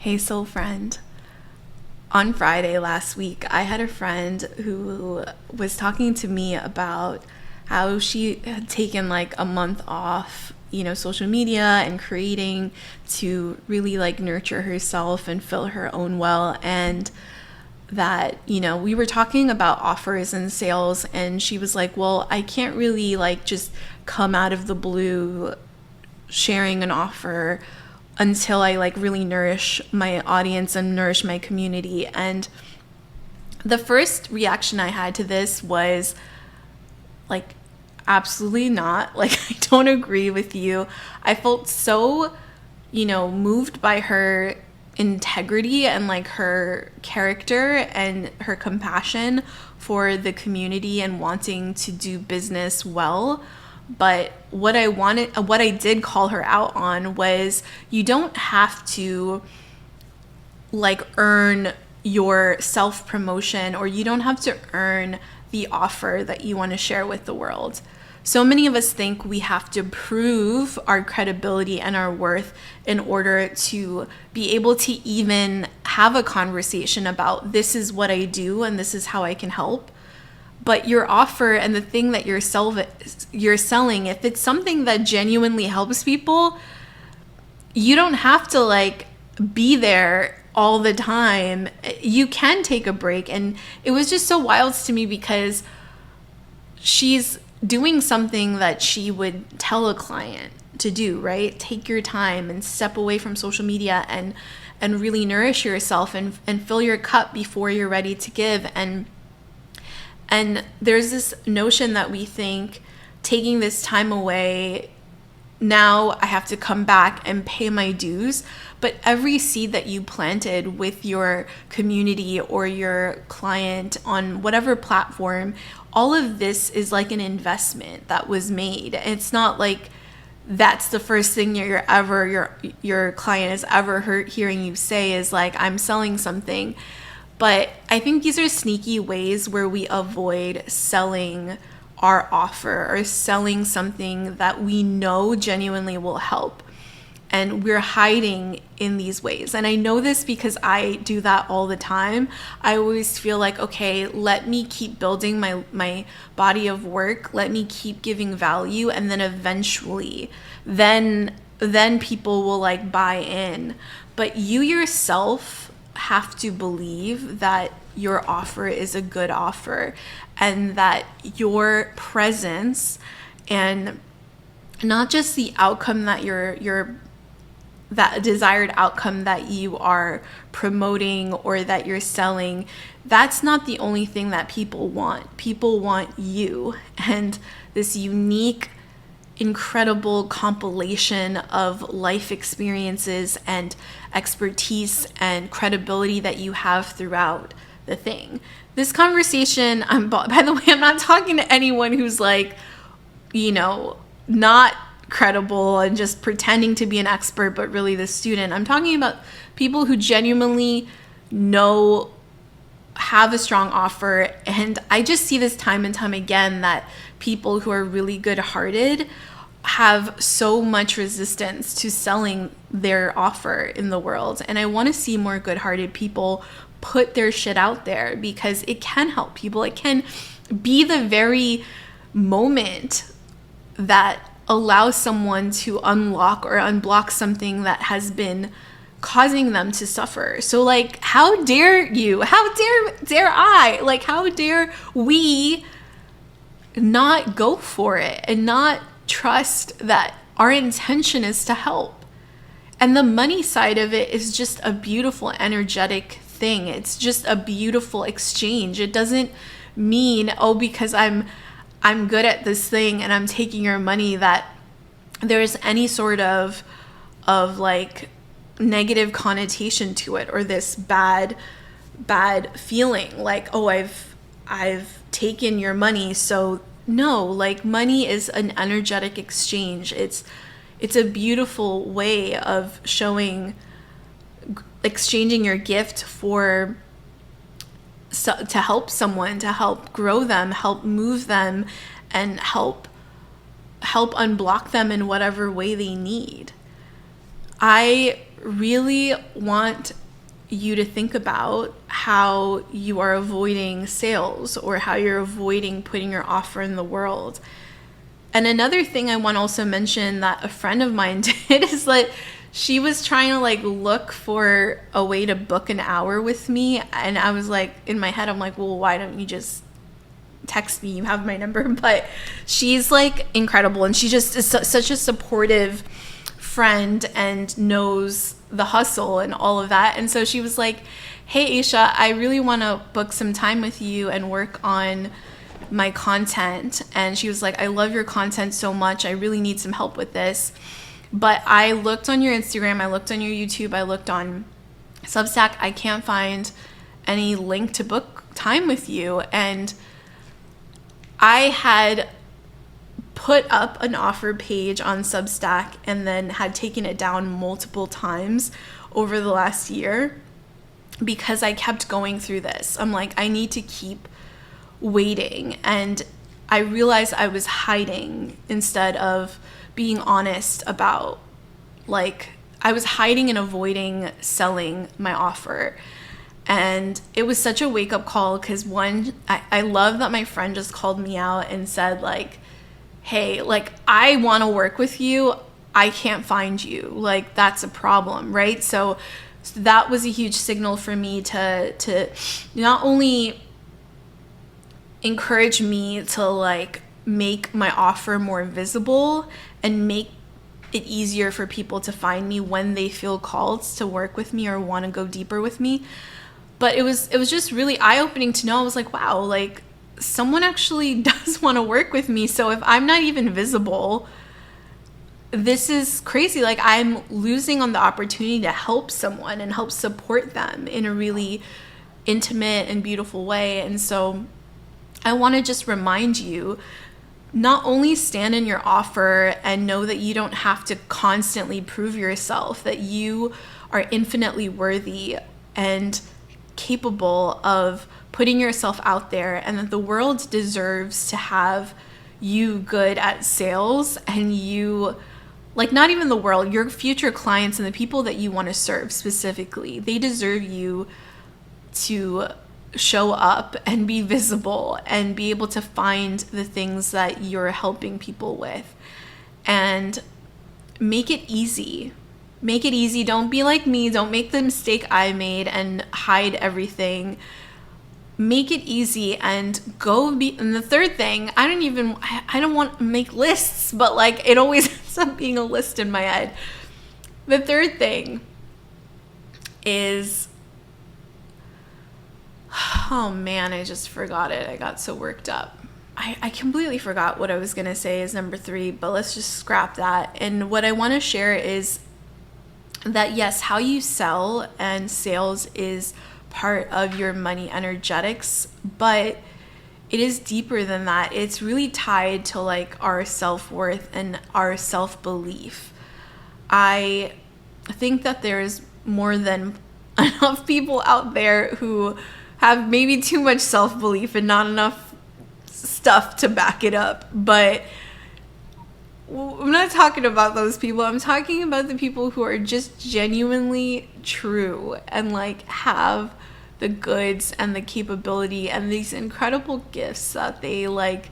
Hey, soul friend. On Friday last week, I had a friend who was talking to me about how she had taken like a month off, social media and creating to really like nurture herself and fill her own well. And that, we were talking about offers and sales, and she was like, well, I can't really like just come out of the blue sharing an offer until I like really nourish my audience and nourish my community. And the first reaction I had to this was like, absolutely not. Like, I don't agree with you. I felt so, moved by her integrity and like her character and her compassion for the community and wanting to do business well. But what I did call her out on was you don't have to like earn your self promotion, or you don't have to earn the offer that you want to share with the world. So many of us think we have to prove our credibility and our worth in order to be able to even have a conversation about this is what I do and this is how I can help. But your offer and the thing that you're selling, if it's something that genuinely helps people, you don't have to like be there all the time. You can take a break. And it was just so wild to me because she's doing something that she would tell a client to do, right? Take your time and step away from social media and really nourish yourself and fill your cup before you're ready to give. And there's this notion that we think taking this time away, now I have to come back and pay my dues. But every seed that you planted with your community or your client on whatever platform, all of this is like an investment that was made. It's not like that's the first thing your client has ever hearing you say is like, I'm selling something. But I think these are sneaky ways where we avoid selling our offer or selling something that we know genuinely will help. And we're hiding in these ways. And I know this because I do that all the time. I always feel like, okay, let me keep building my body of work. Let me keep giving value. And then eventually, then people will like buy in. But you yourself have to believe that your offer is a good offer and that your presence and not just the outcome that that desired outcome that you are promoting or that you're selling, that's not the only thing that people want. People want you and this unique, incredible compilation of life experiences and expertise and credibility that you have throughout the thing. This conversation, by the way, I'm not talking to anyone who's like, not credible and just pretending to be an expert, but really the student. I'm talking about people who genuinely have a strong offer. And I just see this time and time again that people who are really good-hearted have so much resistance to selling their offer in the world. And I want to see more good-hearted people put their shit out there because it can help people. It can be the very moment that allows someone to unlock or unblock something that has been causing them to suffer. So like, how dare you? How dare I? Like, how dare we not go for it and not trust that our intention is to help? And the money side of it is just a beautiful, energetic thing. It's just a beautiful exchange. It doesn't mean, because I'm good at this thing and I'm taking your money, that there's any sort of like negative connotation to it or this bad feeling like, I've taken your money. So no, like money is an energetic exchange. It's a beautiful way of exchanging your gift to help someone, to help grow them, help move them, and help unblock them in whatever way they need. I really want you to think about how you are avoiding sales or how you're avoiding putting your offer in the world. And another thing I want to also mention that a friend of mine did is that she was trying to like look for a way to book an hour with me. And I was like, in my head, I'm like, well, why don't you just text me? You have my number. But she's like incredible. And she just is such a supportive friend and knows the hustle and all of that. And so she was like, hey, Aisha, I really want to book some time with you and work on my content. And she was like, I love your content so much. I really need some help with this. But I looked on your Instagram, I looked on your YouTube, I looked on Substack. I can't find any link to book time with you. And I had put up an offer page on Substack and then had taken it down multiple times over the last year because I kept going through this. I'm like, I need to keep waiting. And I realized I was hiding instead of being honest about, like, I was hiding and avoiding selling my offer. And it was such a wake-up call because one, I love that my friend just called me out and said, like, hey, like, I want to work with you. I can't find you. Like, that's a problem, right? So that was a huge signal for me to not only encourage me to like make my offer more visible and make it easier for people to find me when they feel called to work with me or want to go deeper with me. But it was just really eye-opening to know. I was like, wow, like someone actually does want to work with me. So if I'm not even visible, this is crazy. Like I'm losing on the opportunity to help someone and help support them in a really intimate and beautiful way. And so I want to just remind you, not only stand in your offer and know that you don't have to constantly prove yourself, that you are infinitely worthy and capable of putting yourself out there, and that the world deserves to have you good at sales, and you, like, not even the world, your future clients and the people that you want to serve specifically, they deserve you to show up and be visible and be able to find the things that you're helping people with, and make it easy. Make it easy. Don't be like me. Don't make the mistake I made and hide everything. Make it easy and go be. And the third thing, I don't want to make lists, but like it always ends up being a list in my head. The third thing is, oh man, I just forgot it. I got so worked up. I completely forgot what I was going to say is number 3, but let's just scrap that. And what I want to share is that yes, how you sell and sales is part of your money energetics, but it is deeper than that. It's really tied to like our self-worth and our self-belief. I think that there's more than enough people out there who have maybe too much self-belief and not enough stuff to back it up. But I'm not talking about those people. I'm talking about the people who are just genuinely true and like have the goods and the capability and these incredible gifts that they like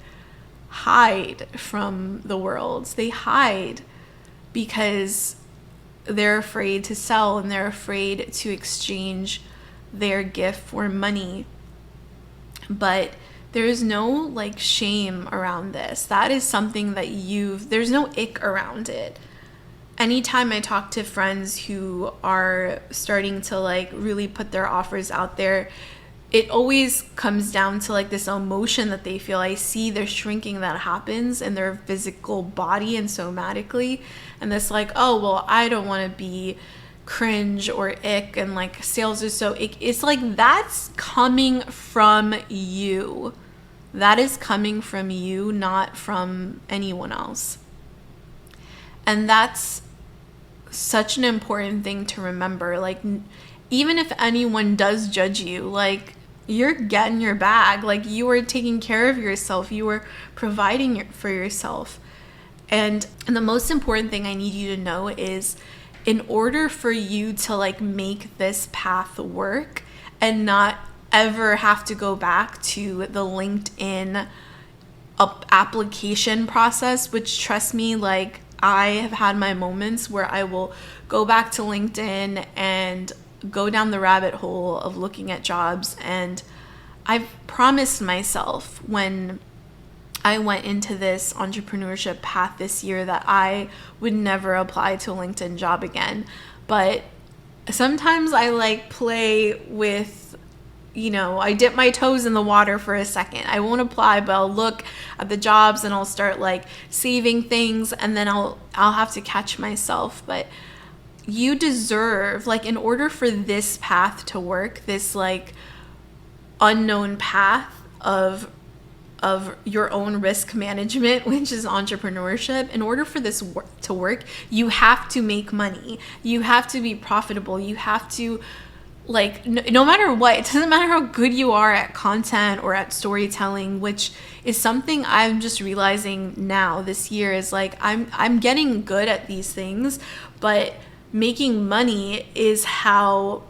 hide from the world. They hide because they're afraid to sell and they're afraid to exchange their gift for money. But there's no like shame around this. That is something that there's no ick around it. Anytime I talk to friends who are starting to like really put their offers out there, it always comes down to like this emotion that they feel. I see their shrinking that happens in their physical body and somatically. And this like, oh, well, I don't want to be cringe or ick and like sales is so ick. It's like that's coming from you. That is coming from you, not from anyone else. And that's such an important thing to remember. Like, even if anyone does judge you, like, you're getting your bag. Like, you are taking care of yourself. You are providing for yourself. And the most important thing I need you to know is in order for you to like make this path work and not ever have to go back to the LinkedIn application process, which, trust me, like I have had my moments where I will go back to LinkedIn and go down the rabbit hole of looking at jobs. And I've promised myself when I went into this entrepreneurship path this year that I would never apply to a LinkedIn job again. But sometimes I like play with, I dip my toes in the water for a second. I won't apply, but I'll look at the jobs and I'll start like saving things, and then I'll have to catch myself. But you deserve, like, in order for this path to work, this like unknown path of your own risk management, which is entrepreneurship, in order for this to work, you have to make money. You have to be profitable. You have to, like, no matter what, it doesn't matter how good you are at content or at storytelling, which is something I'm just realizing now this year is like, I'm getting good at these things, but making money is how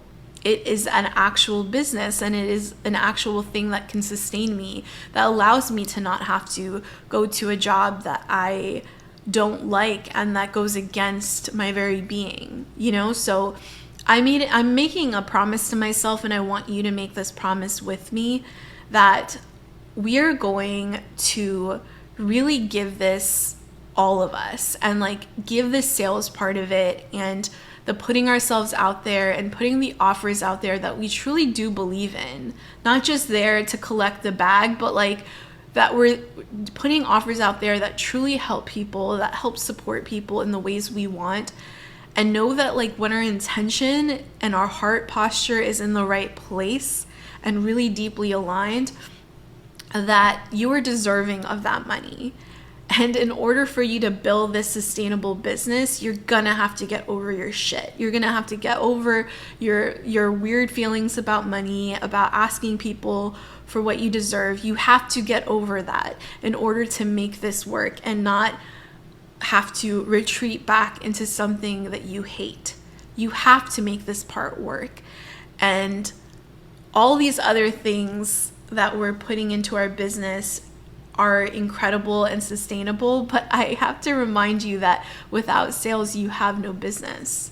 it is an actual business, and it is an actual thing that can sustain me, that allows me to not have to go to a job that I don't like and that goes against my very being, So I'm making a promise to myself, and I want you to make this promise with me, that we are going to really give this all of us, and like give the sales part of it and the putting ourselves out there and putting the offers out there that we truly do believe in, not just there to collect the bag, but like that we're putting offers out there that truly help people, that help support people in the ways we want. And know that like when our intention and our heart posture is in the right place and really deeply aligned, that you are deserving of that money. And in order for you to build this sustainable business, you're gonna have to get over your shit. You're gonna have to get over your weird feelings about money, about asking people for what you deserve. You have to get over that in order to make this work and not have to retreat back into something that you hate. You have to make this part work. And all these other things that we're putting into our business are incredible and sustainable, but I have to remind you that without sales, you have no business.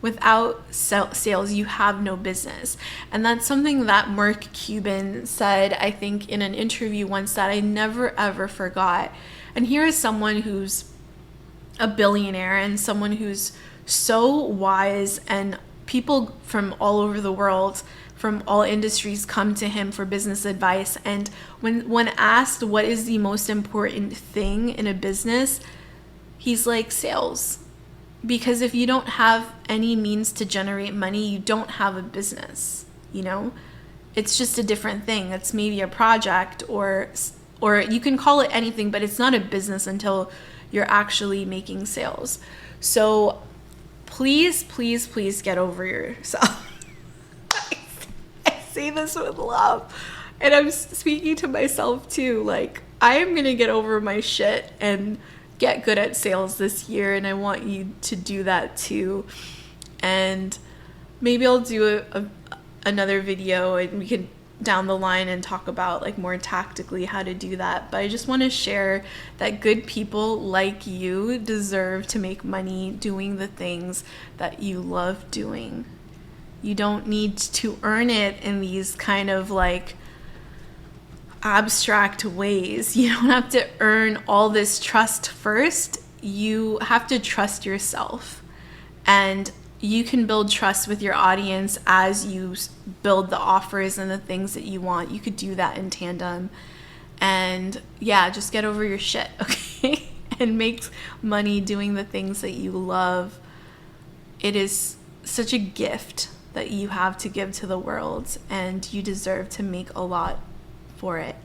Without sales, you have no business. And that's something that Mark Cuban said, I think, in an interview once, that I never ever forgot. And here is someone who's a billionaire and someone who's so wise, and people from all over the world, from all industries, come to him for business advice. And when asked what is the most important thing in a business, he's like, sales. Because if you don't have any means to generate money, you don't have a business, It's just a different thing. It's maybe a project, or you can call it anything, but it's not a business until you're actually making sales. So please, please, please get over yourself. Say this with love, and I'm speaking to myself too. Like, I am gonna get over my shit and get good at sales this year, and I want you to do that too. And maybe I'll do another video, and we can down the line and talk about like more tactically how to do that. But I just want to share that good people like you deserve to make money doing the things that you love doing. You don't need to earn it in these kind of like abstract ways. You don't have to earn all this trust first. You have to trust yourself. And you can build trust with your audience as you build the offers and the things that you want. You could do that in tandem. And yeah, just get over your shit, okay? And make money doing the things that you love. It is such a gift that you have to give to the world, and you deserve to make a lot for it.